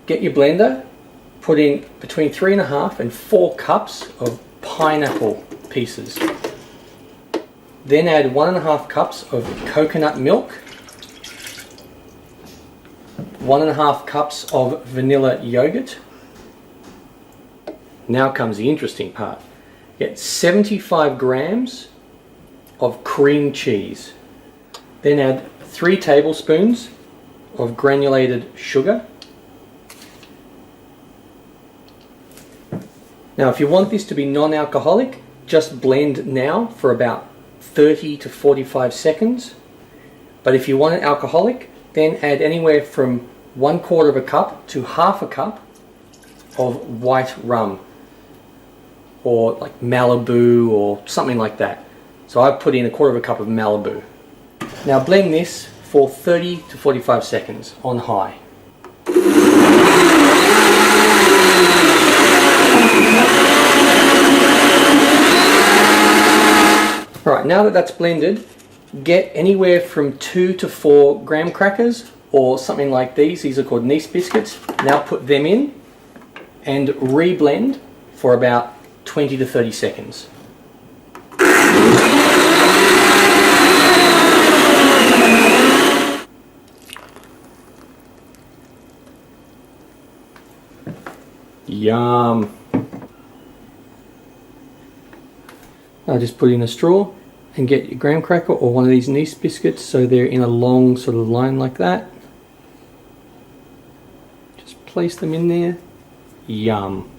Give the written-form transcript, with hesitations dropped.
get your blender, put in between 3.5 and 4 cups of pineapple pieces. Then add 1.5 cups of coconut milk, 1.5 cups of vanilla yogurt. Now comes the interesting part. Get 75 grams of cream cheese. Then add 3 tablespoons of granulated sugar. Now if you want this to be non-alcoholic, just blend now for about 30 to 45 seconds. But if you want it alcoholic, then add anywhere from 1/4 cup to 1/2 cup of white rum, or like Malibu or something like that. So I've put in 1/4 cup of Malibu. Now blend this for 30 to 45 seconds on high. Alright, now that that's blended, get anywhere from 2 to 4 graham crackers or something like these. These are called Nice biscuits. Now put them in and re-blend for about 20 to 30 seconds. Yum! Now just put in a straw and get your graham cracker or one of these Nice biscuits so they're in a long sort of line like that. Just place them in there. Yum!